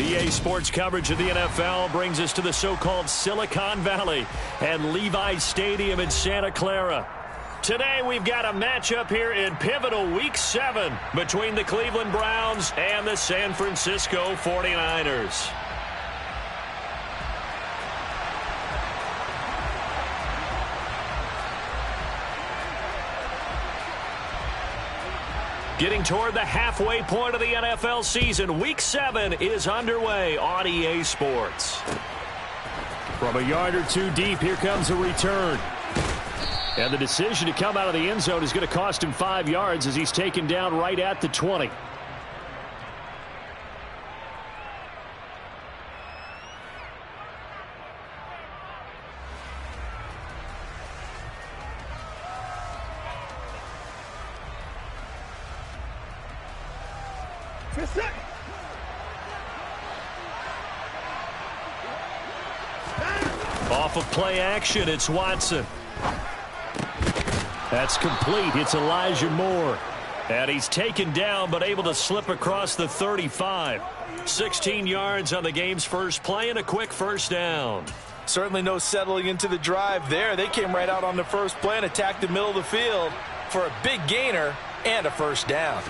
EA Sports coverage of the NFL brings us to the so-called Silicon Valley and Levi's Stadium in Santa Clara. Today we've got a matchup here in pivotal Week 7 between the Cleveland Browns and the San Francisco 49ers. Getting toward the halfway point of the NFL season, Week 7 is underway on EA Sports. From a yard or two deep, here comes a return. And the decision to come out of the end zone is going to cost him 5 yards as he's taken down right at the 20. Off of play action, it's Watson. That's complete. It's Elijah Moore. And he's taken down but able to slip across the 35. 16 yards on the game's first play and a quick first down. Certainly no settling into the drive there. They came right out on the first play and attacked the middle of the field for a big gainer and a first down.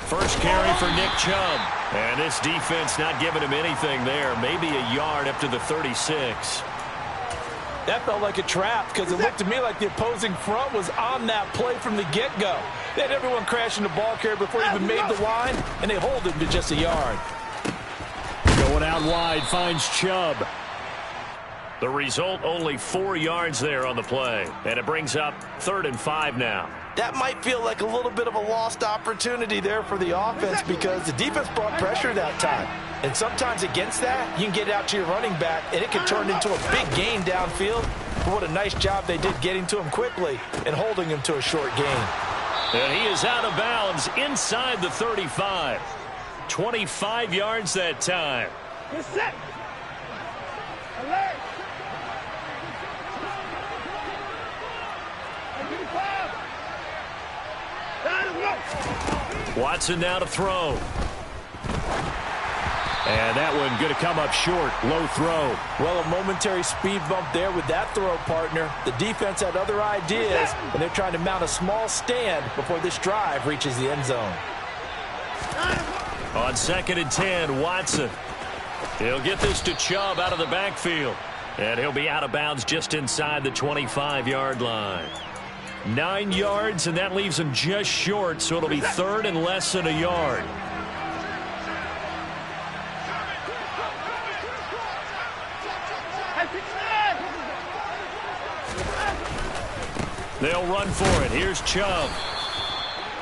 First carry for Nick Chubb. And this defense not giving him anything there. Maybe a yard up to the 36. That felt like a trap because it looked to me like the opposing front was on that play from the get-go. They had everyone crashing the ball carrier before he even made the line, and they hold him to just a yard. Going out wide, finds Chubb. The result, only 4 yards there on the play. And it brings up 3rd and 5 now. That might feel like a little bit of a lost opportunity there for the offense because the defense brought pressure that time. And sometimes against that, you can get it out to your running back, and it can turn into a big gain downfield. But what a nice job they did getting to him quickly and holding him to a short gain. And he is out of bounds inside the 35. 25 yards that time. Get set. Alert. Watson now to throw. And that one going to come up short. Low throw. Well, a momentary speed bump there with that throw, partner. The defense had other ideas, and they're trying to mount a small stand before this drive reaches the end zone. On 2nd and 10, Watson. He'll get this to Chubb out of the backfield. And he'll be out of bounds just inside the 25-yard line. 9 yards, and that leaves him just short, so it'll be 3rd and less than a yard. They'll run for it. Here's Chubb.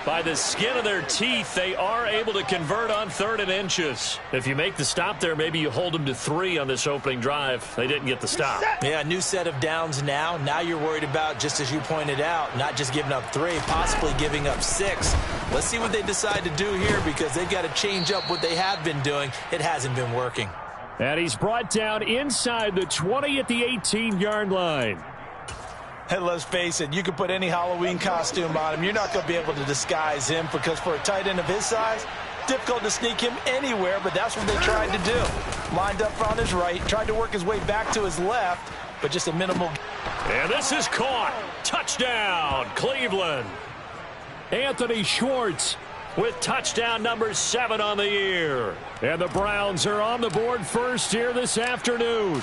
By the skin of their teeth, they are able to convert on 3rd and inches. If you make the stop there, maybe you hold them to 3 on this opening drive. They didn't get the stop. Yeah, new set of downs now. Now you're worried about, just as you pointed out, not just giving up 3, possibly giving up 6. Let's see what they decide to do here because they've got to change up what they have been doing. It hasn't been working. And he's brought down inside the 20 at the 18-yard line. And let's face it, you can put any Halloween costume on him. You're not going to be able to disguise him because for a tight end of his size, difficult to sneak him anywhere, but that's what they tried to do. Lined up on his right, tried to work his way back to his left, but just a minimal. And this is caught. Touchdown, Cleveland. Anthony Schwartz with touchdown number 7 on the year. And the Browns are on the board first here this afternoon.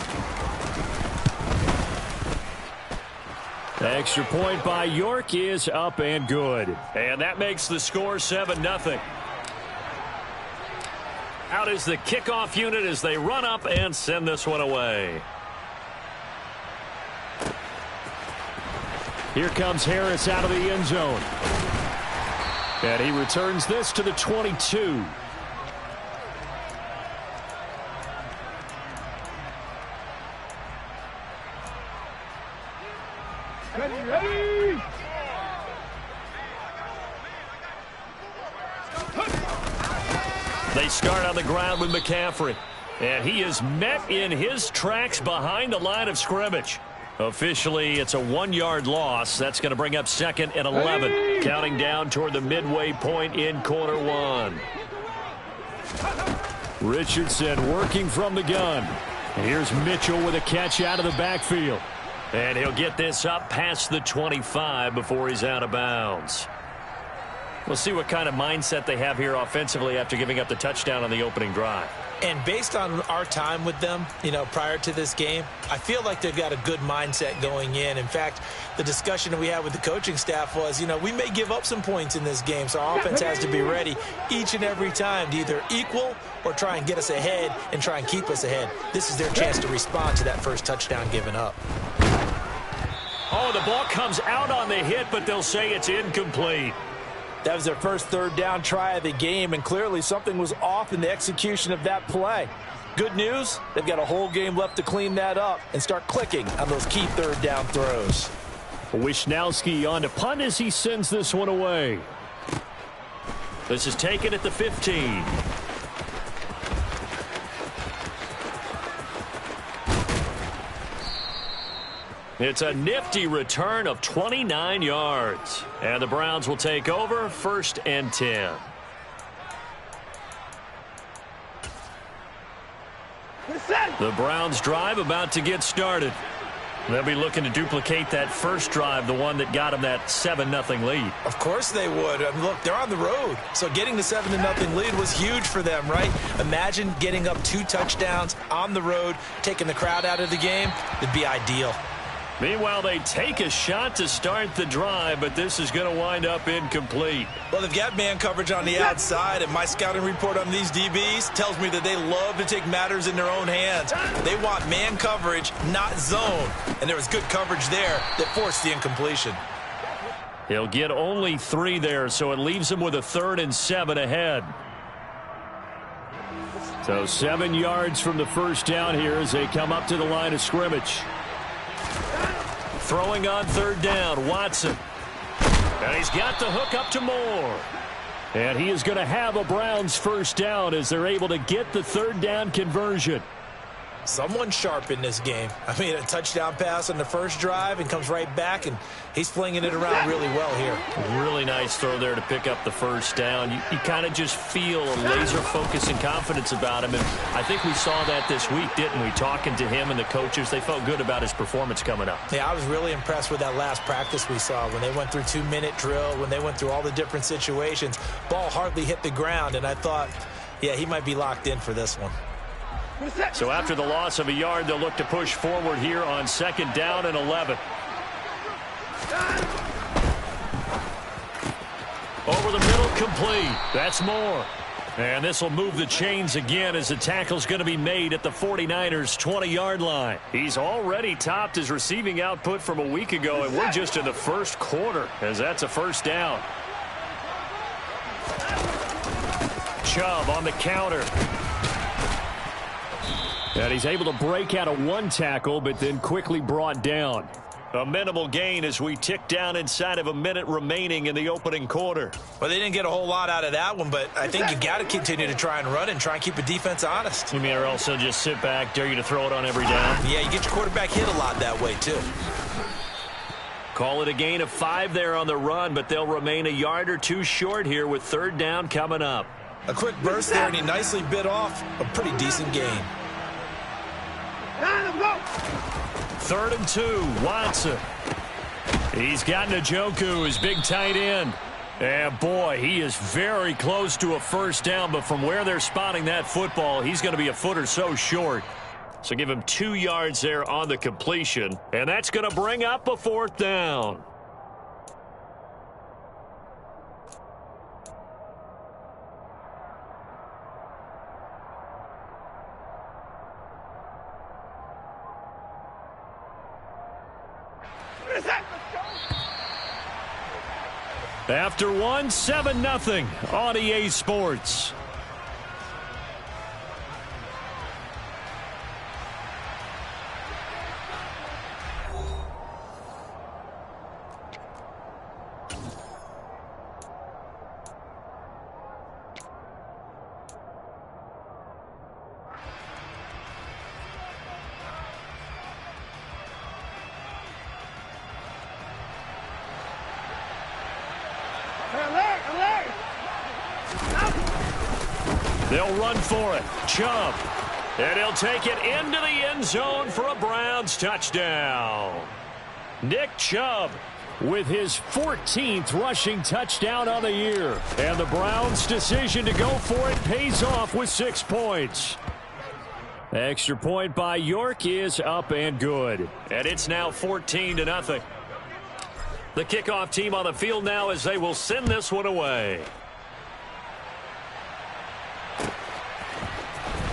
Extra point by York is up and good. And that makes the score 7-0. Out is the kickoff unit as they run up and send this one away. Here comes Harris out of the end zone. And he returns this to the 22. Ready. They start on the ground with McCaffrey. And he is met in his tracks behind the line of scrimmage. Officially, it's a 1-yard loss. That's going to bring up 2nd and 11. Counting down toward the midway point in quarter 1. Richardson working from the gun. And here's Mitchell with a catch out of the backfield. And he'll get this up past the 25 before he's out of bounds. We'll see what kind of mindset they have here offensively after giving up the touchdown on the opening drive. And based on our time with them, prior to this game, I feel like they've got a good mindset going in. In fact, the discussion that we had with the coaching staff was, we may give up some points in this game, so our offense has to be ready each and every time to either equal or try and get us ahead and try and keep us ahead. This is their chance to respond to that first touchdown given up. Oh, the ball comes out on the hit, but they'll say it's incomplete. That was their first third down try of the game, and clearly something was off in the execution of that play. Good news, they've got a whole game left to clean that up and start clicking on those key third down throws. Wisnowski on to punt as he sends this one away. This is taken at the 15. It's a nifty return of 29 yards. And the Browns will take over 1st and 10. The Browns drive about to get started. They'll be looking to duplicate that first drive, the one that got them that 7-0 lead. Of course they would. I mean, look, they're on the road. So getting the 7-0 lead was huge for them, right? Imagine getting up 2 touchdowns on the road, taking the crowd out of the game. It'd be ideal. Meanwhile, they take a shot to start the drive, but this is going to wind up incomplete. Well, they've got man coverage on the outside, and my scouting report on these DBs tells me that they love to take matters in their own hands. They want man coverage, not zone. And there was good coverage there that forced the incompletion. He'll get only 3 there, so it leaves him with a 3rd and 7 ahead. So 7 yards from the first down here as they come up to the line of scrimmage. Throwing on 3rd down, Watson. And he's got the hook up to Moore. And he is going to have a Browns first down as they're able to get the 3rd down conversion. Someone sharp in this game. I mean, a touchdown pass on the first drive and comes right back, and he's flinging it around really well here. Really nice throw there to pick up the first down. You kind of just feel a laser focus and confidence about him, and I think we saw that this week, didn't we? Talking to him and the coaches, they felt good about his performance coming up. Yeah, I was really impressed with that last practice we saw when they went through 2-minute drill, when they went through all the different situations. Ball hardly hit the ground, and I thought, yeah, he might be locked in for this one. So after the loss of a yard, they'll look to push forward here on 2nd down and 11. Over the middle, complete. That's Moore. And this will move the chains again as the tackle's going to be made at the 49ers' 20-yard line. He's already topped his receiving output from a week ago, and we're just in the first quarter as that's a first down. Chubb on the counter. And he's able to break out of 1 tackle, but then quickly brought down. A minimal gain as we tick down inside of a minute remaining in the opening quarter. Well, they didn't get a whole lot out of that one, but I think you got to continue to try and run and try and keep the defense honest. You mean or also just sit back, dare you to throw it on every down? Yeah, you get your quarterback hit a lot that way, too. Call it a gain of 5 there on the run, but they'll remain a yard or 2 short here with 3rd down coming up. A quick burst there, and he nicely bit off a pretty decent gain. 3rd and 2, Watson. He's got Njoku, his big tight end. And boy, he is very close to a first down, but from where they're spotting that football, he's going to be a foot or so short. So give him 2 yards there on the completion, and that's going to bring up a 4th down. After 1, 7-0 on EA Sports. They'll run for it. Chubb. And he'll take it into the end zone for a Browns touchdown. Nick Chubb with his 14th rushing touchdown on the year. And the Browns' decision to go for it pays off with 6 points. Extra point by York is up and good. And it's now 14-0. The kickoff team on the field now as they will send this one away.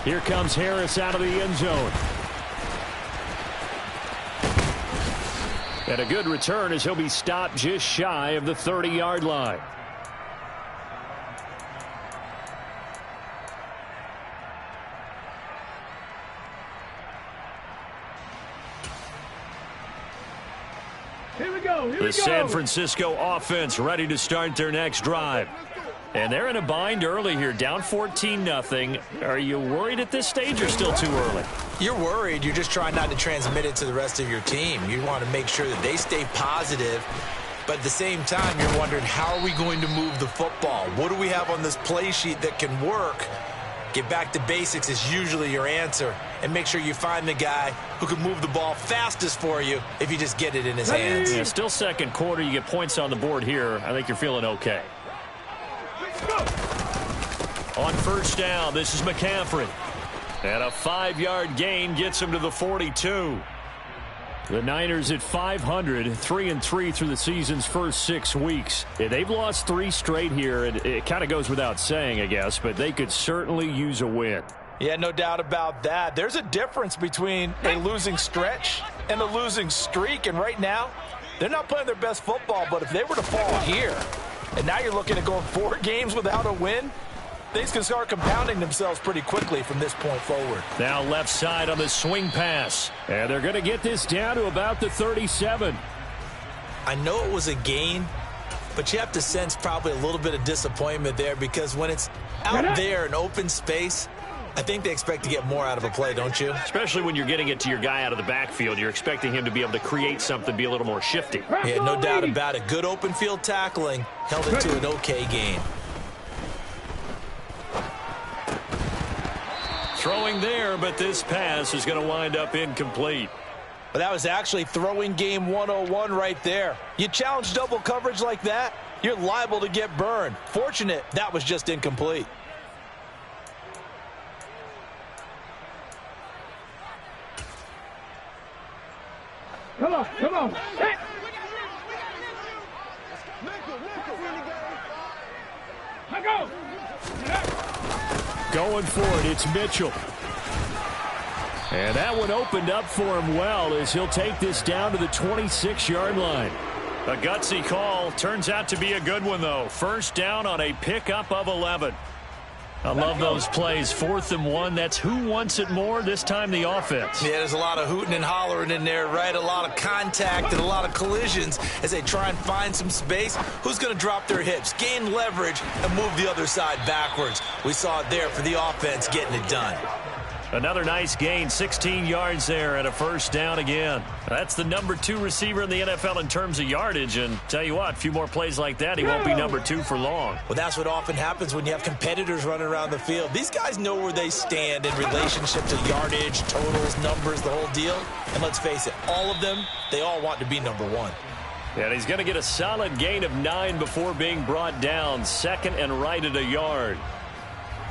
Here comes Harris out of the end zone. And a good return as he'll be stopped just shy of the 30-yard line. Here we go. The San Francisco offense ready to start their next drive. And they're in a bind early here, down 14-0. Are you worried at this stage or still too early? You're worried. You're just trying not to transmit it to the rest of your team. You want to make sure that they stay positive. But at the same time, you're wondering, how are we going to move the football? What do we have on this play sheet that can work? Get back to basics is usually your answer. And make sure you find the guy who can move the ball fastest for you if you just get it in his hands. Yeah, still second quarter. You get points on the board here. I think you're feeling okay. On first down, this is McCaffrey. And a 5-yard gain gets him to the 42. The Niners at 500, 3-3 through the season's first 6 weeks. Yeah, they've lost 3 straight here, and it kind of goes without saying, I guess, but they could certainly use a win. Yeah, no doubt about that. There's a difference between a losing stretch and a losing streak, and right now, they're not playing their best football, but if they were to fall here, and now you're looking at going 4 games without a win, things can start compounding themselves pretty quickly from this point forward. Now left side on the swing pass. And they're going to get this down to about the 37. I know it was a gain, but you have to sense probably a little bit of disappointment there because when it's out there in open space, I think they expect to get more out of a play, don't you? Especially when you're getting it to your guy out of the backfield. You're expecting him to be able to create something, be a little more shifty. Yeah, no doubt about it. Good open field tackling held it to an okay gain. Throwing there, but this pass is going to wind up incomplete. But that was actually throwing game 101 right there. You challenge double coverage like that, you're liable to get burned. Fortunate that was just incomplete. Come on. Set. I go. Going for it, it's Mitchell. And that one opened up for him well as he'll take this down to the 26-yard line. A gutsy call. Turns out to be a good one, though. First down on a pickup of 11. I love those plays. 4th and 1. That's who wants it more, this time the offense. Yeah, there's a lot of hooting and hollering in there, right? A lot of contact and a lot of collisions as they try and find some space. Who's going to drop their hips, gain leverage, and move the other side backwards? We saw it there for the offense getting it done. Another nice gain, 16 yards there and a first down again. That's the number 2 receiver in the NFL in terms of yardage. And tell you what, a few more plays like that, he won't be number 2 for long. Well, that's what often happens when you have competitors running around the field. These guys know where they stand in relationship to yardage, totals, numbers, the whole deal. And let's face it, all of them, they all want to be number 1. And he's going to get a solid gain of 9 before being brought down. Second and right at a yard.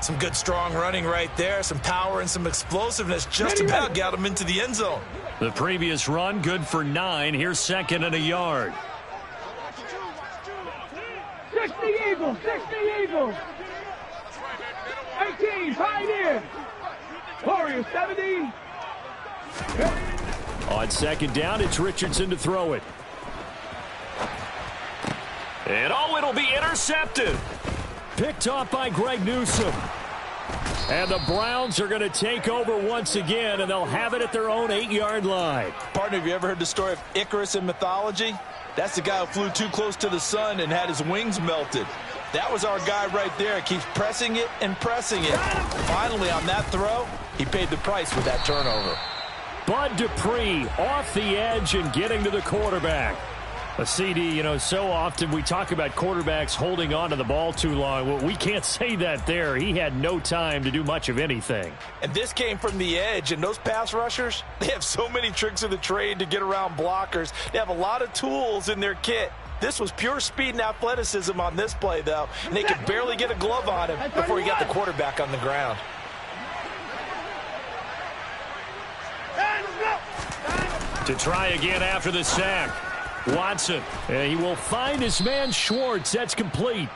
Some good, strong running right there. Some power and some explosiveness just about got him into the end zone. The previous run, good for 9. Here's second and a yard. 60 Eagles. 18, Pioneer. Warriors, 70. On second down, it's Richardson to throw it. And it'll be intercepted. Picked off by Greg Newsome. And the Browns are going to take over once again, and they'll have it at their own 8-yard line. Partner, have you ever heard the story of Icarus in mythology? That's the guy who flew too close to the sun and had his wings melted. That was our guy right there. Keeps pressing it and pressing it. Finally, on that throw, he paid the price with that turnover. Bud Dupree off the edge and getting to the quarterback. A CD, you know, so often we talk about quarterbacks holding on to the ball too long. Well, we can't say that there. He had no time to do much of anything. And this came from the edge, and those pass rushers, they have so many tricks of the trade to get around blockers. They have a lot of tools in their kit. This was pure speed and athleticism on this play, though, and they could barely get a glove on him before he got the quarterback on the ground. To try again after the sack. Watson, and he will find his man Schwartz. That's complete.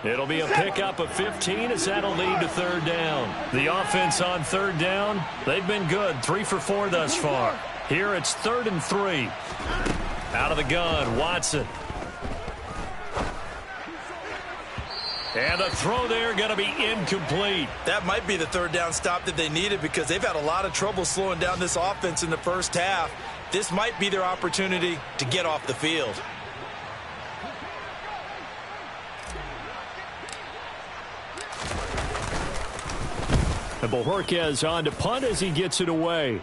It'll be a pickup of 15 as that'll lead to third down. The offense on third down, they've been good. 3 for 4 thus far. Here it's 3rd and 3. Out of the gun, Watson. And the throw there going to be incomplete. That might be the third down stop that they needed because they've had a lot of trouble slowing down this offense in the first half. This might be their opportunity to get off the field. And Bojorquez on to punt as he gets it away.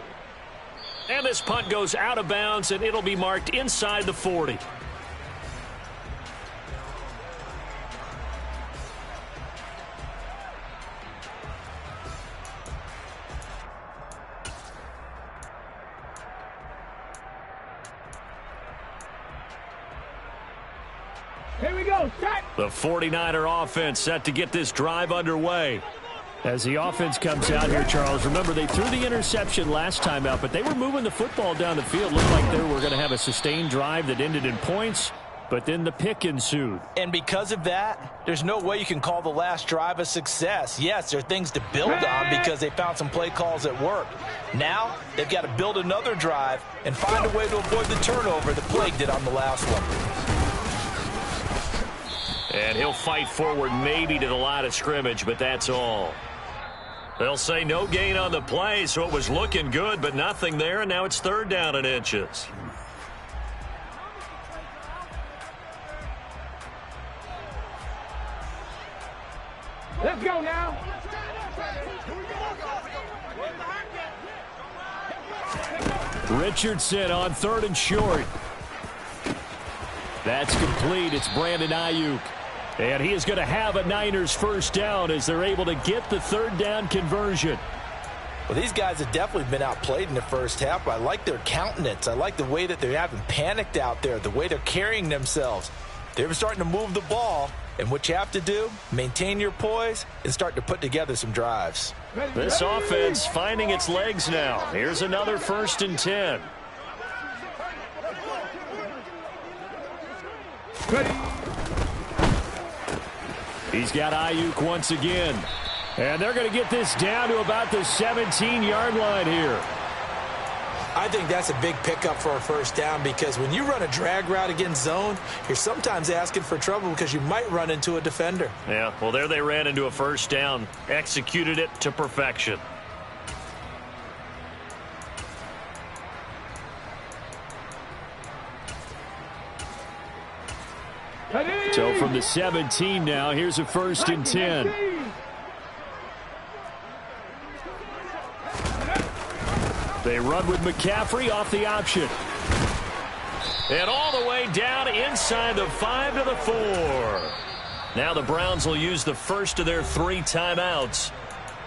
And this punt goes out of bounds, and it'll be marked inside the 40. Here we go, set. The 49er offense set to get this drive underway. As the offense comes out here, Charles, remember they threw the interception last time out, but they were moving the football down the field. Looked like they were going to have a sustained drive that ended in points, but then the pick ensued. And because of that, there's no way you can call the last drive a success. Yes, there are things to build on because they found some play calls that work. Now, they've got to build another drive and find a way to avoid the turnover that plagued it on the last one. And he'll fight forward maybe to the line of scrimmage, but that's all. They'll say no gain on the play, so it was looking good, but nothing there, and now it's 3rd down and inches. Let's go now. Richardson on 3rd and short. That's complete. It's Brandon Ayuk. And he is going to have a Niners first down as they're able to get the 3rd down conversion. Well, these guys have definitely been outplayed in the first half, but I like their countenance. I like the way that they haven't panicked out there, the way they're carrying themselves. They're starting to move the ball, and what you have to do, maintain your poise and start to put together some drives. This offense finding its legs now. Here's another 1st and 10. He's got Ayuk once again. And they're going to get this down to about the 17-yard line here. I think that's a big pickup for a first down because when you run a drag route against zone, you're sometimes asking for trouble because you might run into a defender. Yeah, well, there they ran into a first down, executed it to perfection. So from the 17 now, here's a 1st and 10. They run with McCaffrey off the option. And all the way down inside the 5 to the 4. Now the Browns will use the first of their 3 timeouts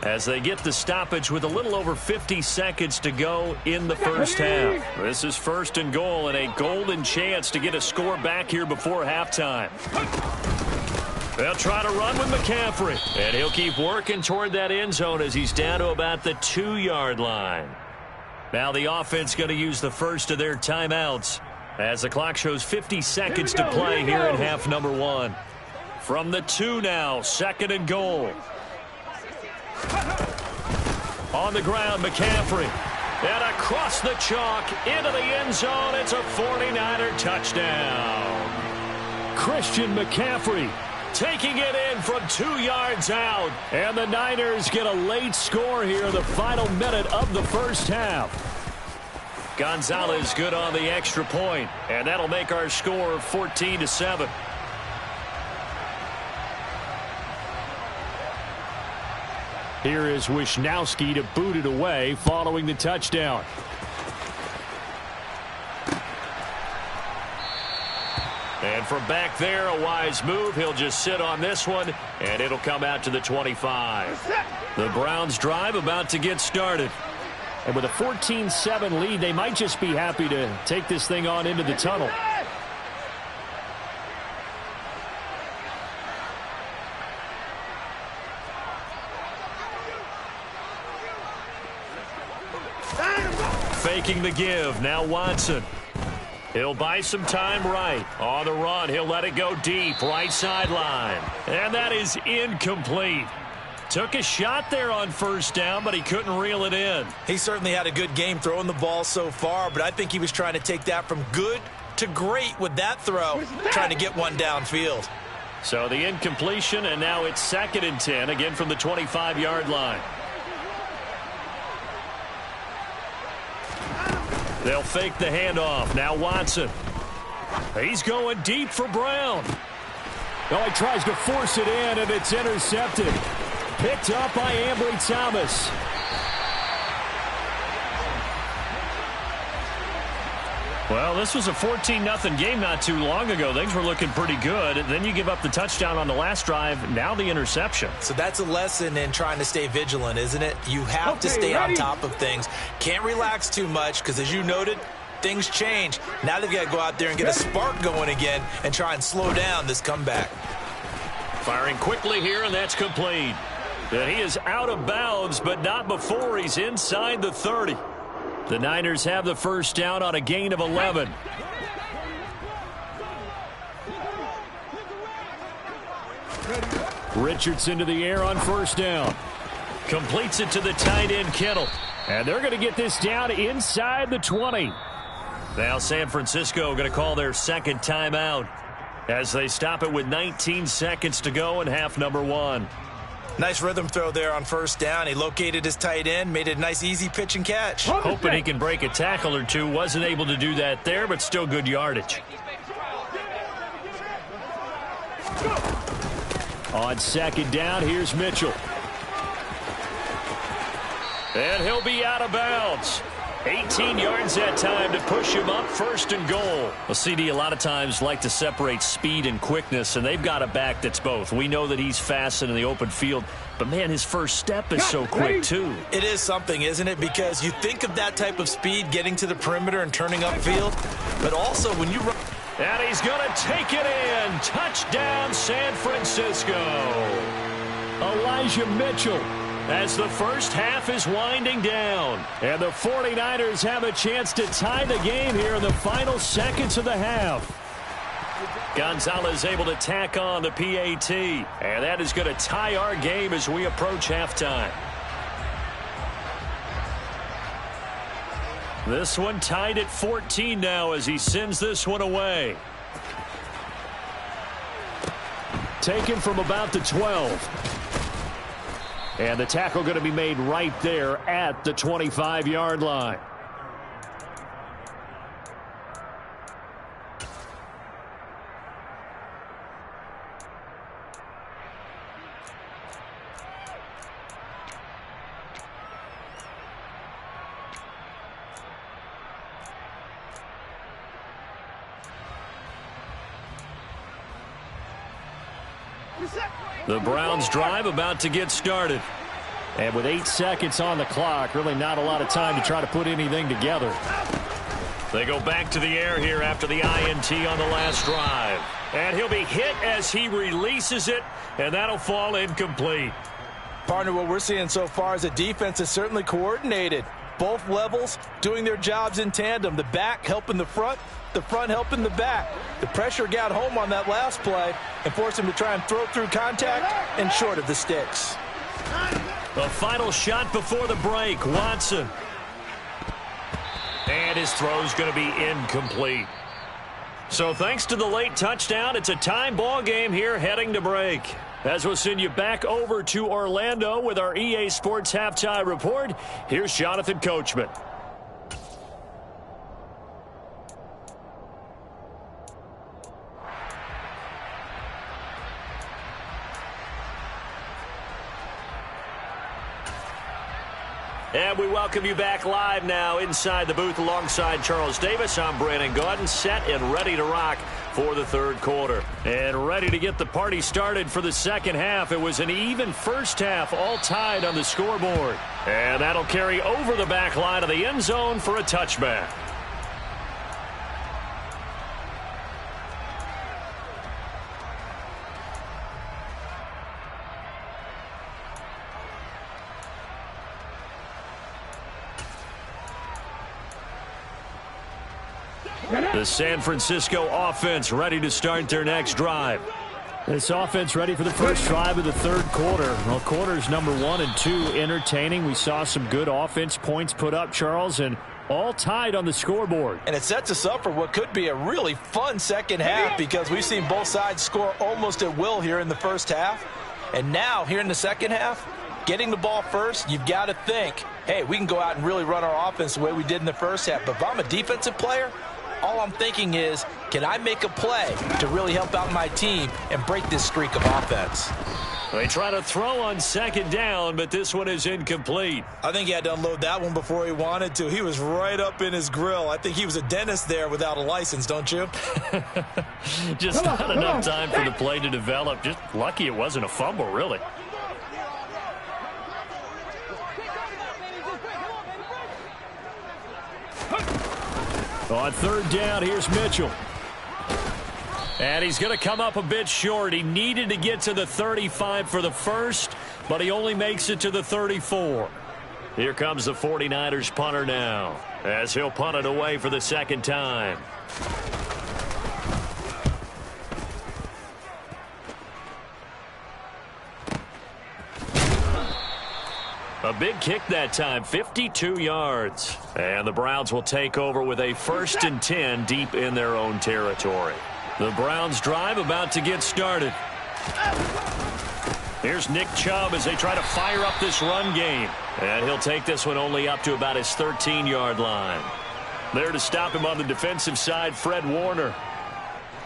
as they get the stoppage with a little over 50 seconds to go in the first half. This is 1st and goal and a golden chance to get a score back here before halftime. They'll try to run with McCaffrey, and he'll keep working toward that end zone as he's down to about the 2-yard line. Now the offense going to use the first of their timeouts as the clock shows 50 seconds to play here in half number 1. From the 2 now, 2nd and goal. On the ground, McCaffrey. And across the chalk into the end zone. It's a 49er touchdown. Christian McCaffrey taking it in from 2 yards out. And the Niners get a late score here in the final minute of the first half. Gonzalez good on the extra point. And that'll make our score 14-7. Here is Wisnowski to boot it away following the touchdown. And from back there, a wise move. He'll just sit on this one, and it'll come out to the 25. The Browns drive about to get started. And with a 14-7 lead, they might just be happy to take this thing on into the tunnel. Faking the give. Now Watson. He'll buy some time right. On the run, he'll let it go deep. Right sideline. And that is incomplete. Took a shot there on first down, but he couldn't reel it in. He certainly had a good game throwing the ball so far, but I think he was trying to take that from good to great with that throw, trying to get one downfield. So the incompletion, and now it's 2nd and 10, again from the 25-yard line. They'll fake the handoff. Now Watson. He's going deep for Brown. Oh, he tries to force it in, and it's intercepted. Picked up by Ambry Thomas. Well, this was a 14-0 game not too long ago. Things were looking pretty good. Then you give up the touchdown on the last drive. Now the interception. So that's a lesson in trying to stay vigilant, isn't it? You have to stay on top of things. Can't relax too much because, as you noted, things change. Now they've got to go out there and get a spark going again and try and slow down this comeback. Firing quickly here, and that's complete. And he is out of bounds, but not before he's inside the 30. The Niners have the first down on a gain of 11. Richardson to the air on first down. Completes it to the tight end, Kittle. And they're going to get this down inside the 20. Now San Francisco going to call their second timeout as they stop it with 19 seconds to go in half number 1. Nice rhythm throw there on first down. He located his tight end, made it a nice easy pitch and catch. Hoping he can break a tackle or two. Wasn't able to do that there, but still good yardage. On second down, here's Mitchell. And he'll be out of bounds. 18 yards that time to push him up, 1st and goal. Well, CD a lot of times like to separate speed and quickness, and they've got a back that's both. We know that he's fast in the open field, but, man, his first step is so quick, too. It is something, isn't it? Because you think of that type of speed getting to the perimeter and turning upfield, but also when you run. And he's going to take it in. Touchdown, San Francisco. Elijah Mitchell. As the first half is winding down. And the 49ers have a chance to tie the game here in the final seconds of the half. Gonzalez able to tack on the PAT. And that is going to tie our game as we approach halftime. This one tied at 14 now as he sends this one away. Taken from about the 12. And the tackle going to be made right there at the 25-yard line. The Browns drive about to get started. And with 8 seconds on the clock, really not a lot of time to try to put anything together. They go back to the air here after the INT on the last drive. And he'll be hit as he releases it, and that'll fall incomplete. Partner, what we're seeing so far is the defense is certainly coordinated. Both levels doing their jobs in tandem. The back helping the front helping the back. The pressure got home on that last play and forced him to try and throw through contact and short of the sticks. The final shot before the break, Watson. And his throw's going to be incomplete. So thanks to the late touchdown, it's a time ball game here heading to break. As we'll send you back over to Orlando with our EA Sports Halftime Report, here's Jonathan Coachman. And we welcome you back live now inside the booth alongside Charles Davis. I'm Brandon Gaudin, set and ready to rock for the third quarter. And ready to get the party started for the second half. It was an even first half, all tied on the scoreboard. And that'll carry over the back line of the end zone for a touchback. The San Francisco offense ready to start their next drive. This offense ready for the first drive of the third quarter. Well, quarters number 1 and 2 entertaining. We saw some good offense points put up, Charles, and all tied on the scoreboard. And it sets us up for what could be a really fun second half because we've seen both sides score almost at will here in the first half. And now, here in the second half, getting the ball first, you've got to think, hey, we can go out and really run our offense the way we did in the first half. But if I'm a defensive player, all I'm thinking is, can I make a play to really help out my team and break this streak of offense? They try to throw on second down, but this one is incomplete. I think he had to unload that one before he wanted to. He was right up in his grill. I think he was a dentist there without a license, don't you? Just not enough time for the play to develop. Just lucky it wasn't a fumble, really. On third down, here's Mitchell. And he's going to come up a bit short. He needed to get to the 35 for the first, but he only makes it to the 34. Here comes the 49ers punter now, as he'll punt it away for the second time. A big kick that time, 52 yards. And the Browns will take over with a 1st and 10 deep in their own territory. The Browns drive about to get started. Here's Nick Chubb as they try to fire up this run game. And he'll take this one only up to about his 13-yard line. There to stop him on the defensive side, Fred Warner.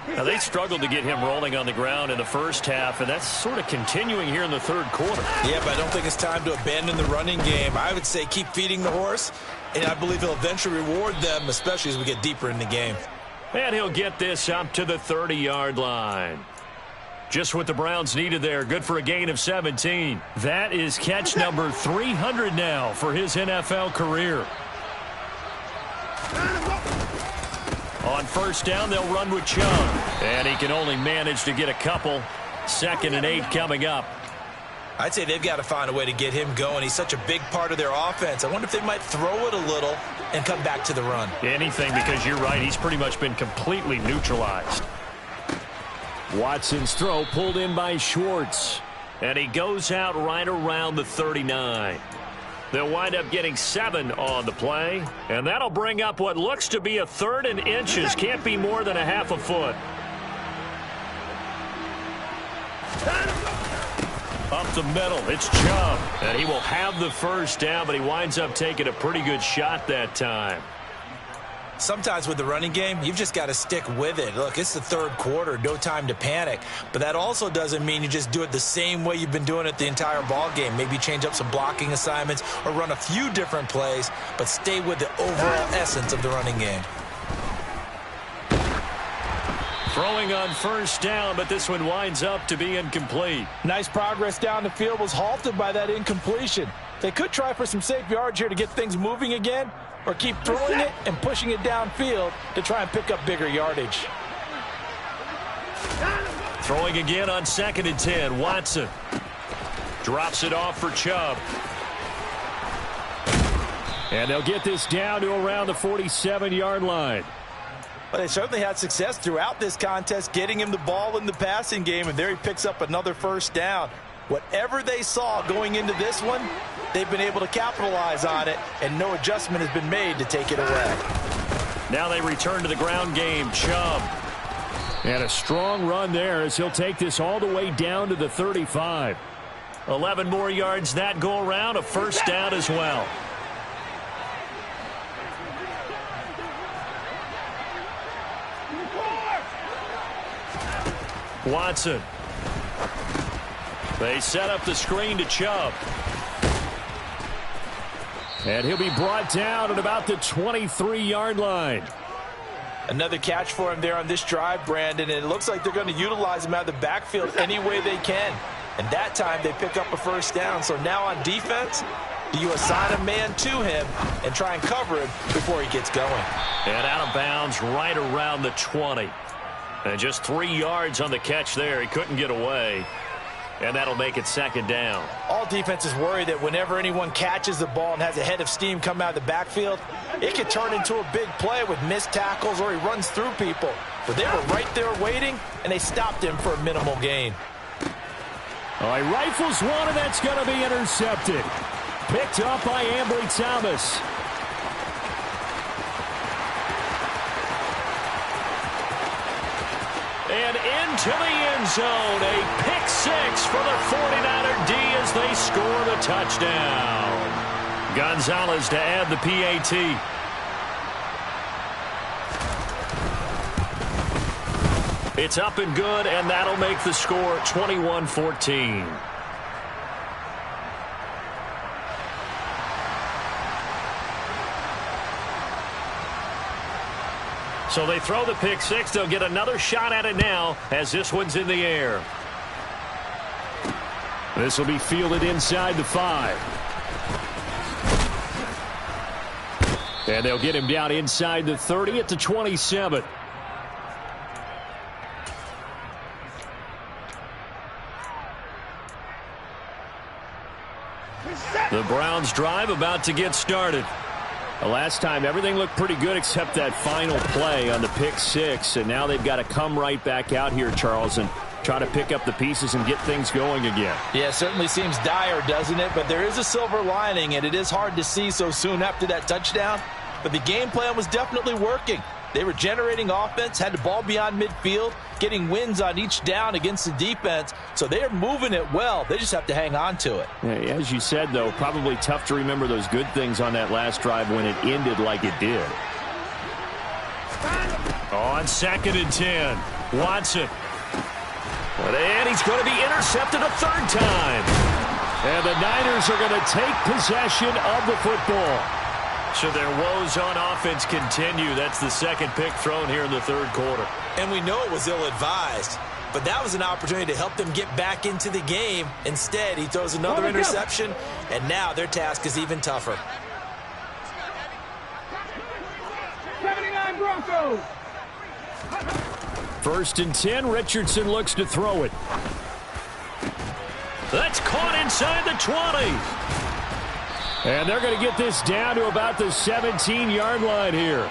Now, they struggled to get him rolling on the ground in the first half, and that's sort of continuing here in the third quarter. Yeah, but I don't think it's time to abandon the running game. I would say keep feeding the horse, and I believe he'll eventually reward them, especially as we get deeper in the game. And he'll get this up to the 30-yard line. Just what the Browns needed there. Good for a gain of 17. That is catch number 300 now for his NFL career. On first down, they'll run with Chubb. And he can only manage to get a couple. 2nd and 8 coming up. I'd say they've got to find a way to get him going. He's such a big part of their offense. I wonder if they might throw it a little and come back to the run. Anything, because you're right. He's pretty much been completely neutralized. Watson's throw pulled in by Schwartz. And he goes out right around the 39. They'll wind up getting 7 on the play. And that'll bring up what looks to be a 3rd and inches. Can't be more than a half a foot. Up the middle, it's Chubb. And he will have the first down, but he winds up taking a pretty good shot that time. Sometimes with the running game, you've just got to stick with it. Look, it's the third quarter, no time to panic. But that also doesn't mean you just do it the same way you've been doing it the entire ball game. Maybe change up some blocking assignments or run a few different plays, but stay with the overall essence of the running game. Throwing on first down, but this one winds up to be incomplete. Nice progress down the field was halted by that incompletion. They could try for some safe yards here to get things moving again, or keep throwing it and pushing it downfield to try and pick up bigger yardage. Throwing again on 2nd and 10. Watson drops it off for Chubb. And they'll get this down to around the 47-yard line. But they certainly had success throughout this contest getting him the ball in the passing game, and there he picks up another first down. Whatever they saw going into this one, they've been able to capitalize on it, and no adjustment has been made to take it away. Now they return to the ground game. Chubb. And a strong run there as he'll take this all the way down to the 35. 11 more yards that go around, a first down as well. Watson. They set up the screen to Chubb. And he'll be brought down at about the 23-yard line. Another catch for him there on this drive, Brandon, and it looks like they're going to utilize him out of the backfield any way they can. And that time they pick up a first down. So now on defense, do you assign a man to him and try and cover him before he gets going? And out of bounds right around the 20. And just 3 yards on the catch there. He couldn't get away. And that'll make it second down. All defenses worry that whenever anyone catches the ball and has a head of steam come out of the backfield, it could turn into a big play with missed tackles or he runs through people. But they were right there waiting, and they stopped him for a minimal gain. All right, rifles one, and that's going to be intercepted. Picked up by Ambry Thomas. And into the end zone, a pick six for the 49er D as they score the touchdown. Gonzalez to add the PAT. It's up and good, and that'll make the score 21-14. So they throw the pick six. They'll get another shot at it now as this one's in the air. This will be fielded inside the 5. And they'll get him down inside the 30 at the 27. The Browns drive about to get started. The last time, everything looked pretty good except that final play on the pick six. And now they've got to come right back out here, Charles, and try to pick up the pieces and get things going again. Yeah, it certainly seems dire, doesn't it? But there is a silver lining, and it is hard to see so soon after that touchdown. But the game plan was definitely working. They were generating offense, had the ball beyond midfield, getting wins on each down against the defense. So they are moving it well. They just have to hang on to it. Yeah, as you said, though, probably tough to remember those good things on that last drive when it ended like it did. On 2nd and 10, Watson. And he's going to be intercepted a third time. And the Niners are going to take possession of the football. So their woes on offense continue. That's the second pick thrown here in the third quarter. And we know it was ill-advised, but that was an opportunity to help them get back into the game. Instead, he throws another interception, and now their task is even tougher. 79 Broncos. 1st and 10, Richardson looks to throw it. That's caught inside the 20. And they're going to get this down to about the 17-yard line here.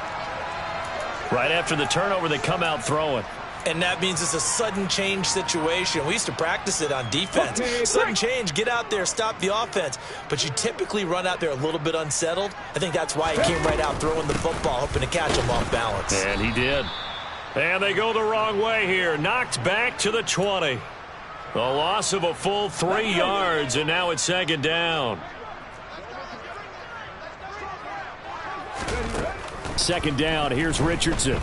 Right after the turnover, they come out throwing. And that means it's a sudden change situation. We used to practice it on defense. Sudden change, get out there, stop the offense. But you typically run out there a little bit unsettled. I think that's why he came right out throwing the football, hoping to catch him off balance. And he did. And they go the wrong way here. Knocked back to the 20. A loss of a full 3 yards, and now it's 2nd down. 2nd down, here's Richardson.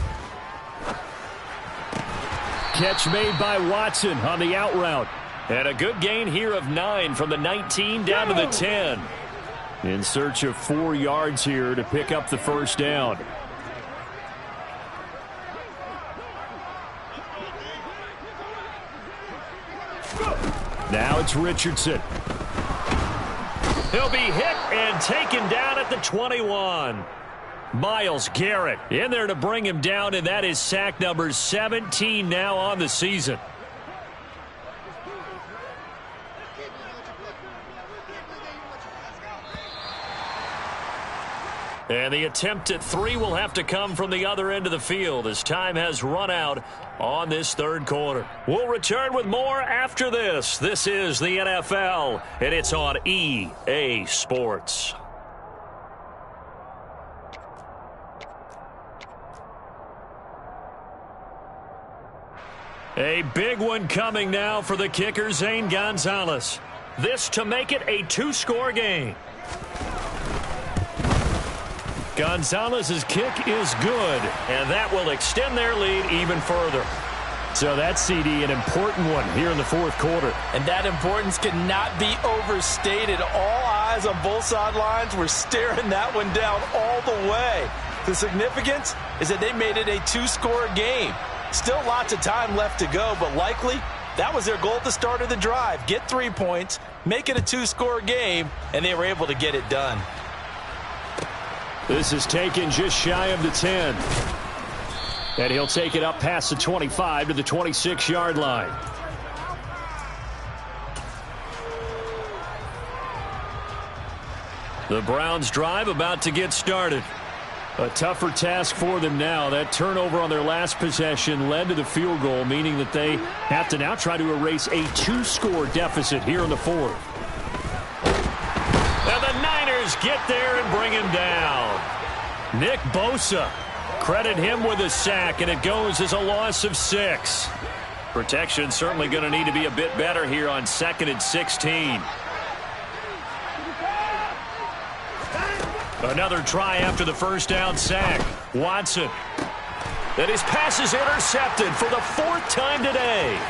Catch made by Watson on the out route. And a good gain here of 9 from the 19 down to the 10. In search of 4 yards here to pick up the first down. Now it's Richardson. He'll be hit and taken down at the 21. Myles Garrett in there to bring him down, and that is sack number 17 now on the season. And the attempt at 3 will have to come from the other end of the field as time has run out on this third quarter. We'll return with more after this. This is the NFL, and it's on EA Sports. A big one coming now for the kicker, Zane Gonzalez. This to make it a 2-score game. Gonzalez's kick is good, and that will extend their lead even further. So that's, CD, an important one here in the fourth quarter. And that importance cannot be overstated. All eyes on both sidelines were staring that one down all the way. The significance is that they made it a two-score game. Still lots of time left to go, but likely that was their goal at the start of the drive. Get 3 points, make it a two-score game, and they were able to get it done. This is taken just shy of the 10. And he'll take it up past the 25 to the 26-yard line. The Browns drive about to get started. A tougher task for them now. That turnover on their last possession led to the field goal, meaning that they have to now try to erase a two-score deficit here in the fourth. And the Niners get there and bring him down. Nick Bosa, credit him with a sack, and it goes as a loss of 6. Protection certainly going to need to be a bit better here on 2nd and 16. Another try after the first down sack. Watson. And his pass is intercepted for the 4th time today.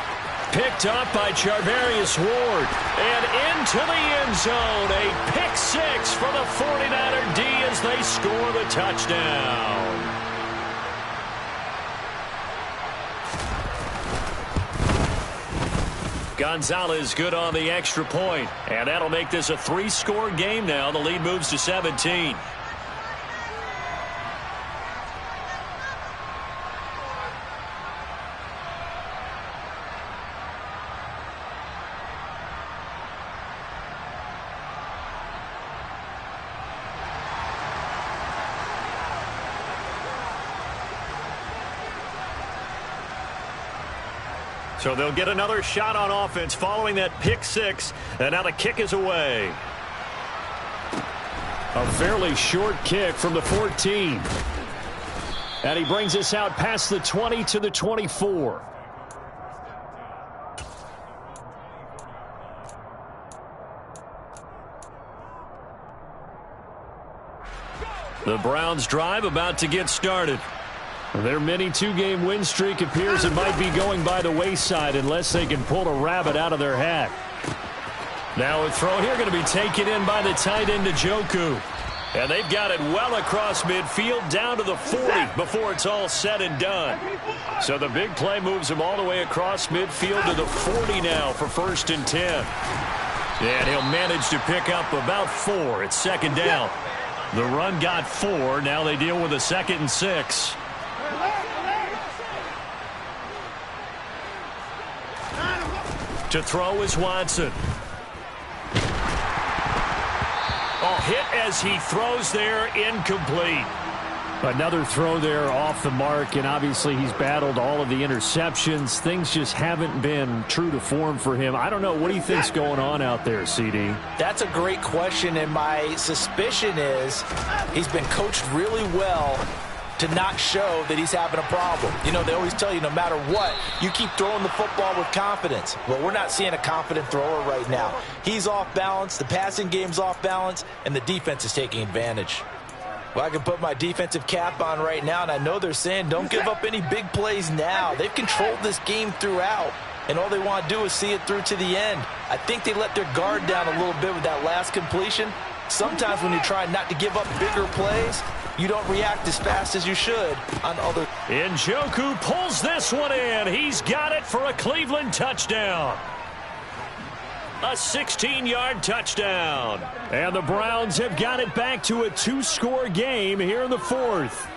Picked up by Charvarius Ward. And into the end zone. A pick 6 for the 49er D as they score the touchdown. Gonzalez good on the extra point, and that'll make this a 3-score game now. The lead moves to 17. So they'll get another shot on offense following that pick 6, and now the kick is away. A fairly short kick from the 14. And he brings us out past the 20 to the 24. The Browns drive about to get started. Their mini 2-game win streak appears it might be going by the wayside unless they can pull a rabbit out of their hat. Now a throw here going to be taken in by the tight end Njoku. And they've got it well across midfield down to the 40 before it's all said and done. So the big play moves him all the way across midfield to the 40 now for 1st and 10. And he'll manage to pick up about 4. It's 2nd down. The run got 4. Now they deal with a 2nd and 6. To throw is Watson. Hit as he throws there, incomplete. Another throw there off the mark, and obviously he's battled all of the interceptions. Things just haven't been true to form for him. I don't know. What do you think's going on out there, CD? That's a great question, and my suspicion is he's been coached really well to not show that he's having a problem. You know, they always tell you no matter what, you keep throwing the football with confidence. Well, we're not seeing a confident thrower right now. He's off balance, the passing game's off balance, and the defense is taking advantage. Well, I can put my defensive cap on right now, and I know they're saying don't give up any big plays now. They've controlled this game throughout, and all they want to do is see it through to the end. I think they let their guard down a little bit with that last completion. Sometimes when you try not to give up bigger plays, you don't react as fast as you should on other. Njoku pulls this one in. He's got it for a Cleveland touchdown. A 16-yard touchdown. And the Browns have got it back to a 2-score game here in the 4th.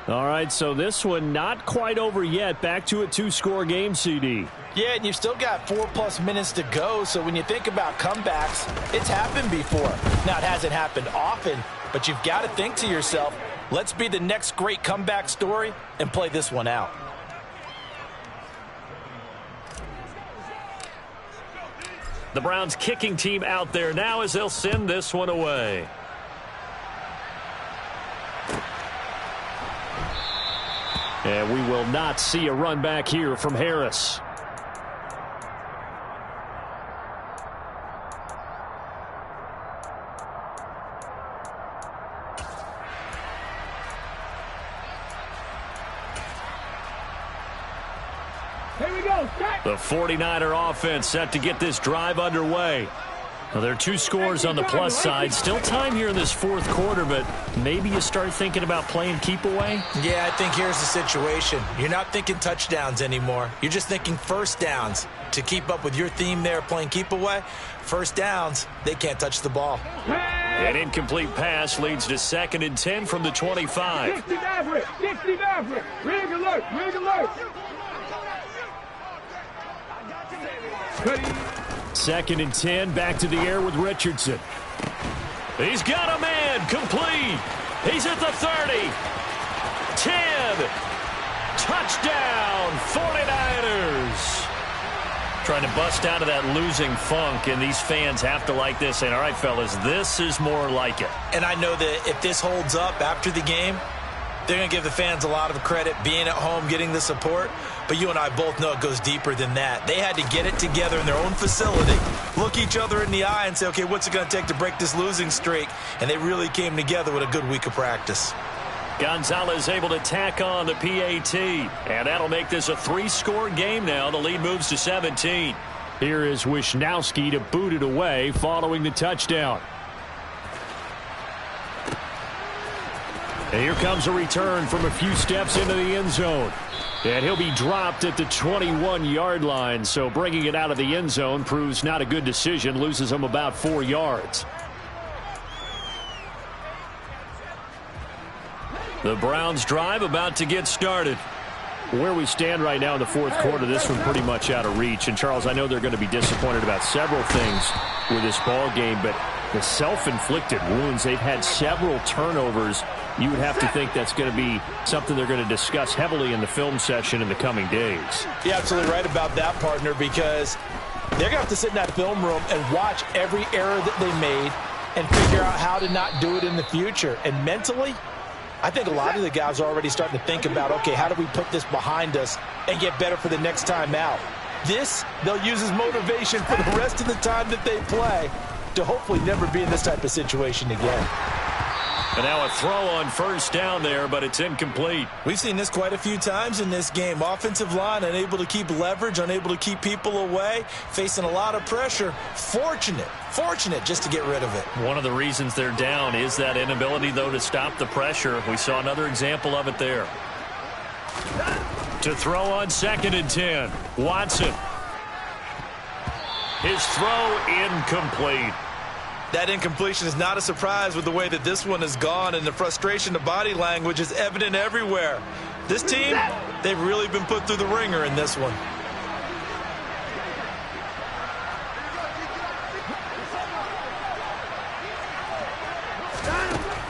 All right, so this one not quite over yet. Back to a 2-score game, CD. Yeah, and you've still got 4+ minutes to go, so when you think about comebacks, it's happened before. Now, it hasn't happened often, but you've got to think to yourself, let's be the next great comeback story and play this one out. The Browns kicking team out there now as they'll send this one away. And we will not see a run back here from Harris. Here we go. The 49er offense set to get this drive underway. Well, there are 2 scores on the plus side. Still time here in this fourth quarter, but maybe you start thinking about playing keep away? Yeah, I think here's the situation. You're not thinking touchdowns anymore. You're just thinking first downs. To keep up with your theme there, playing keep away, first downs, they can't touch the ball. An incomplete pass leads to 2nd and 10 from the 25. 60 Maverick, 60 Maverick, rig alert, rig alert. 2nd and 10, back to the air with Richardson. He's got a man, complete. He's at the 30. 10. Touchdown, 49ers. Trying to bust out of that losing funk, and these fans have to like this. And all right, fellas, this is more like it. And I know that if this holds up after the game, they're going to give the fans a lot of credit, being at home, getting the support. But you and I both know it goes deeper than that. They had to get it together in their own facility, look each other in the eye and say, okay, what's it going to take to break this losing streak? And they really came together with a good week of practice. Gonzalez able to tack on the PAT, and that'll make this a 3-score game now. The lead moves to 17. Here is Wisnowski to boot it away following the touchdown. And here comes a return from a few steps into the end zone. And he'll be dropped at the 21-yard line, so bringing it out of the end zone proves not a good decision, loses him about 4 yards. The Browns drive about to get started. Where we stand right now in the fourth quarter, this one pretty much out of reach. And, Charles, I know they're going to be disappointed about several things with this ball game, but the self-inflicted wounds, they've had several turnovers. You would have to think that's going to be something they're going to discuss heavily in the film session in the coming days. You're absolutely right about that, partner, because they're going to have to sit in that film room and watch every error that they made and figure out how to not do it in the future. And mentally, I think a lot of the guys are already starting to think about, okay, how do we put this behind us and get better for the next time out? This, they'll use as motivation for the rest of the time that they play to hopefully never be in this type of situation again. And now a throw on first down there, but it's incomplete. We've seen this quite a few times in this game. Offensive line unable to keep leverage, unable to keep people away, facing a lot of pressure. Fortunate just to get rid of it. One of the reasons they're down is that inability, though, to stop the pressure. We saw another example of it there. To throw on 2nd and 10. Watson. His throw incomplete. That incompletion is not a surprise with the way that this one has gone, and the frustration, the body language is evident everywhere. This team, they've really been put through the ringer in this one.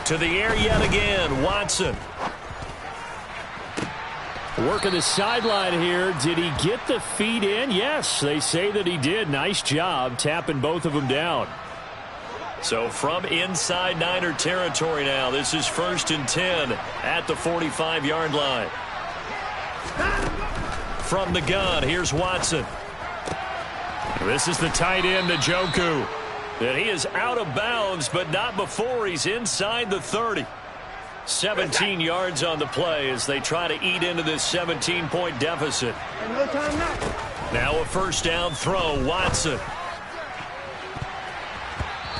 To the air yet again, Watson. Working the sideline here. Did he get the feet in? Yes, they say that he did. Nice job tapping both of them down. So from inside Niner territory now, this is 1st and 10 at the 45-yard line. From the gun, here's Watson. This is the tight end, Njoku. And he is out of bounds, but not before he's inside the 30. 17 yards on the play as they try to eat into this 17-point deficit. Now a first down throw, Watson.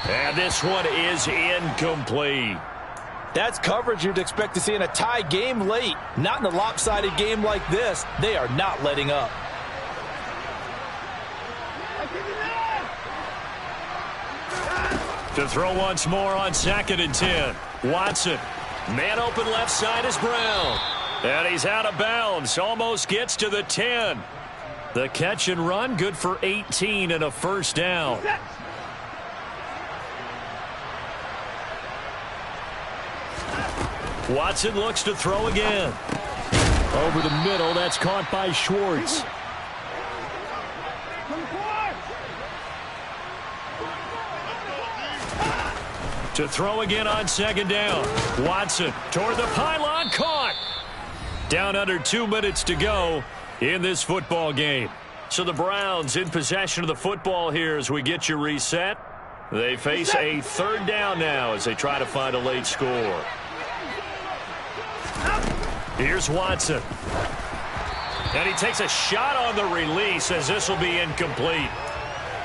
And this one is incomplete. That's coverage you'd expect to see in a tie game late. Not in a lopsided game like this. They are not letting up. To throw once more on 2nd and 10. Watson. Man open left side is Brown. And he's out of bounds. Almost gets to the 10. The catch and run good for 18 and a first down. Watson looks to throw again. Over the middle, that's caught by Schwartz. To throw again on 2nd down. Watson toward the pylon, caught. Down under 2 minutes to go in this football game. So the Browns in possession of the football here as we get you reset. They face a 3rd down now as they try to find a late score. Here's Watson. And he takes a shot on the release as this will be incomplete.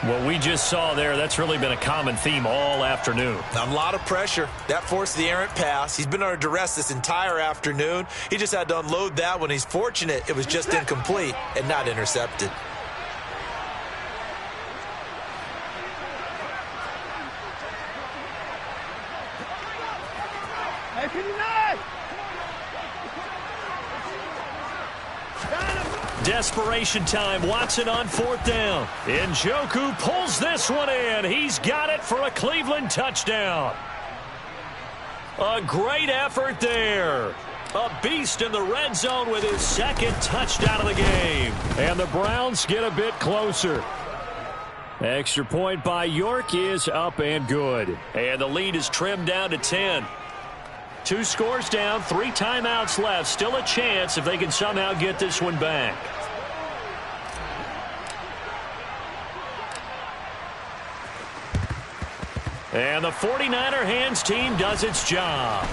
What we just saw there, that's really been a common theme all afternoon. A lot of pressure. That forced the errant pass. He's been under duress this entire afternoon. He just had to unload that one. He's fortunate it was just incomplete and not intercepted. Desperation time. Watson on 4th down. Njoku pulls this one in. He's got it for a Cleveland touchdown. A great effort there. A beast in the red zone with his 2nd touchdown of the game. And the Browns get a bit closer. Extra point by York is up and good. And the lead is trimmed down to 10. 2 scores down, 3 timeouts left. Still a chance if they can somehow get this one back. And the 49er hands team does its job.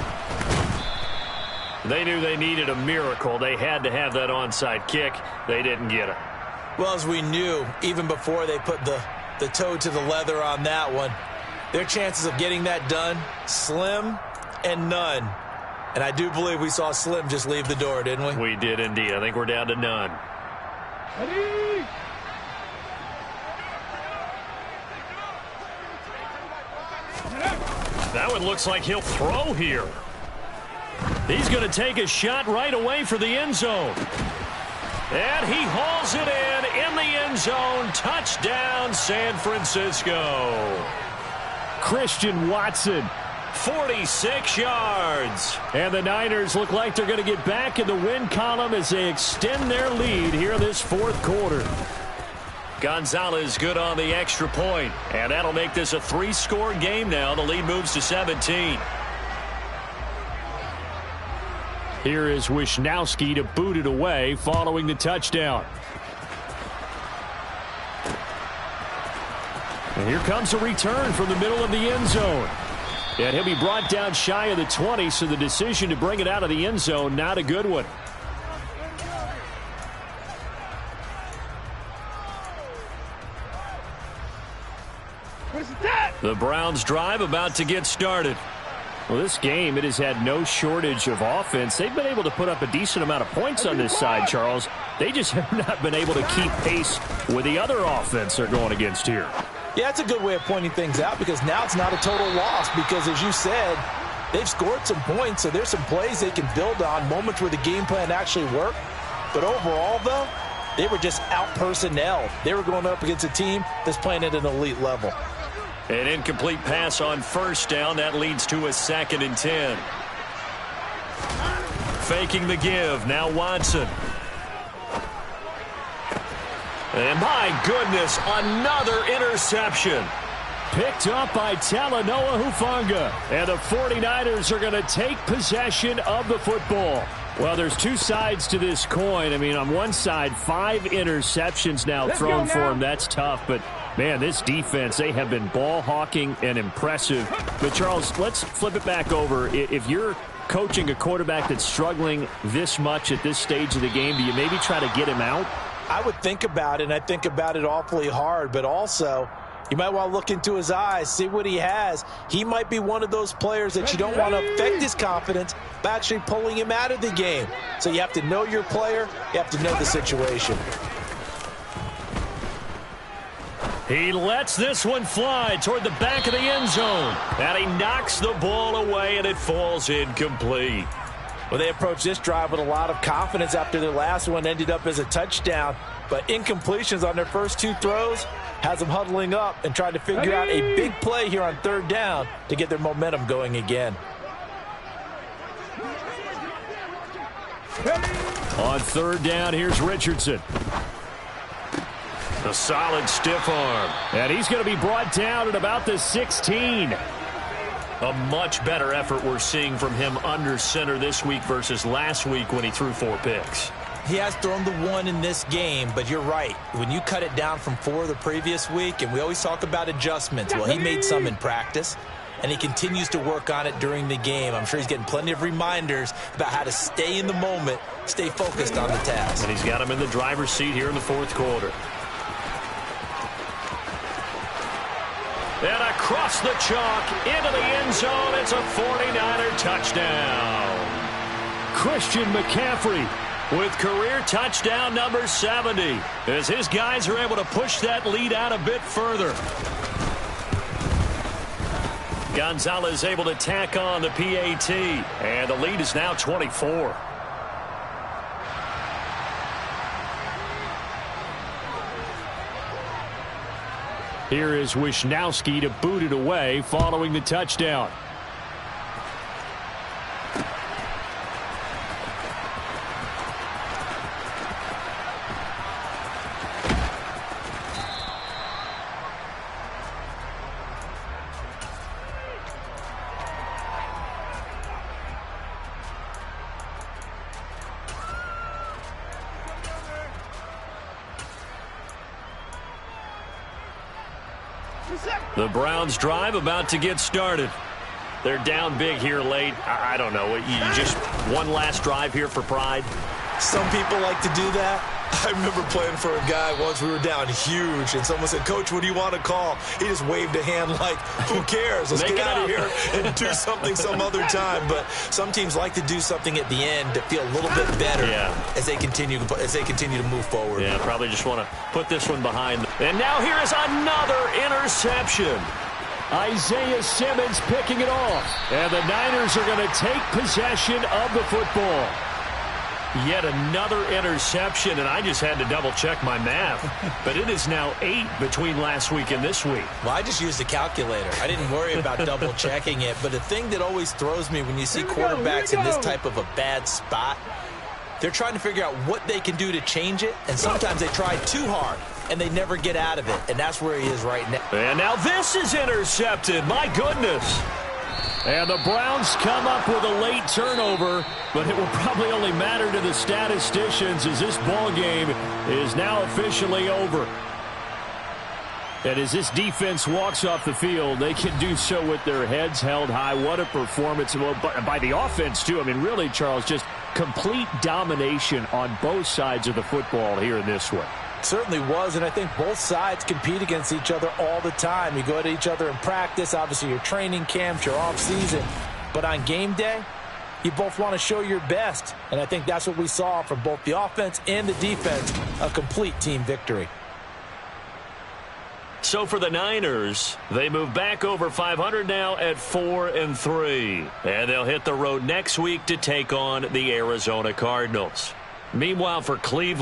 They knew they needed a miracle. They had to have that onside kick. They didn't get it. Well, as we knew, even before they put the toe to the leather on that one, their chances of getting that done, slim and none. And I do believe we saw Slim just leave the door, didn't we? We did indeed. I think we're down to none. Ready? That one looks like he'll throw here. He's going to take a shot right away for the end zone. And he hauls it in the end zone. Touchdown, San Francisco. Christian Watson. 46 yards. And the Niners look like they're going to get back in the win column as they extend their lead here this 4th quarter. Gonzalez good on the extra point. And that'll make this a 3-score game now. The lead moves to 17. Here is Wisnowski to boot it away following the touchdown. And here comes a return from the middle of the end zone. And he'll be brought down shy of the 20, so the decision to bring it out of the end zone, not a good one. The Browns drive about to get started. Well, this game, it has had no shortage of offense. They've been able to put up a decent amount of points on this side, Charles. They just have not been able to keep pace with the other offense they're going against here. Yeah, that's a good way of pointing things out because now it's not a total loss because, as you said, they've scored some points, so there's some plays they can build on, moments where the game plan actually worked. But overall, though, they were just out-personnel. They were going up against a team that's playing at an elite level. An incomplete pass on 1st down. That leads to a 2nd and 10. Faking the give. Now Watson. And my goodness, another interception. Picked up by Talanoa Hufanga. And the 49ers are going to take possession of the football. Well, there's 2 sides to this coin. I mean, on one side, 5 interceptions now thrown for him. That's tough, but man, this defense, they have been ball hawking and impressive. But, Charles, let's flip it back over. If you're coaching a quarterback that's struggling this much at this stage of the game, do you maybe try to get him out? I would think about it, and I think about it awfully hard, but also you might want to look into his eyes, see what he has. He might be one of those players that you don't want to affect his confidence by actually pulling him out of the game. So you have to know your player. You have to know the situation. He lets this one fly toward the back of the end zone. And he knocks the ball away, and it falls incomplete. Well, they approached this drive with a lot of confidence after their last one ended up as a touchdown. But incompletions on their first 2 throws has them huddling up and trying to figure out a big play here on 3rd down to get their momentum going again. On 3rd down, here's Richardson. A solid stiff arm. And he's going to be brought down at about the 16. A much better effort we're seeing from him under center this week versus last week when he threw 4 picks. He has thrown the 1 in this game, but you're right. When you cut it down from 4 the previous week, and we always talk about adjustments, well, he made some in practice, and he continues to work on it during the game. I'm sure he's getting plenty of reminders about how to stay in the moment, stay focused on the task. And he's got him in the driver's seat here in the 4th quarter. across the chalk, into the end zone. It's a 49er touchdown. Christian McCaffrey with career touchdown number 70, as his guys are able to push that lead out a bit further. Gonzalez able to tack on the PAT, and the lead is now 24. Here is Wisnowski to boot it away following the touchdown. The Browns drive about to get started. They're down big here late. I don't know. You just one last drive here for pride? Some people like to do that. I remember playing for a guy once. We were down huge, and someone said, "Coach, what do you want to call?" He just waved a hand like, who cares? Let's get out of here and do something some other time. But some teams like to do something at the end to feel a little bit better as they continue to move forward. Yeah, probably just want to put this one behind them. And now here is another interception. Isaiah Simmons picking it off. And the Niners are going to take possession of the football. Yet another interception, and I just had to double-check my math. But it is now 8 between last week and this week. Well, I just used the calculator. I didn't worry about double-checking it. But the thing that always throws me when you see quarterbacks in this type of a bad spot, they're trying to figure out what they can do to change it, and sometimes they try too hard, and they never get out of it, and that's where he is right now. And now this is intercepted. My goodness. And the Browns come up with a late turnover, but it will probably only matter to the statisticians as this ball game is now officially over. And as this defense walks off the field, they can do so with their heads held high. What a performance by the offense, too. I mean, really, Charles, just complete domination on both sides of the football here in this one. Certainly was, and I think both sides compete against each other all the time. You go at each other in practice, obviously your training camps, your off season, but on game day, you both want to show your best, and I think that's what we saw from both the offense and the defense, a complete team victory. So for the Niners, they move back over 500 now at 4-3, and they'll hit the road next week to take on the Arizona Cardinals. Meanwhile, for Cleveland,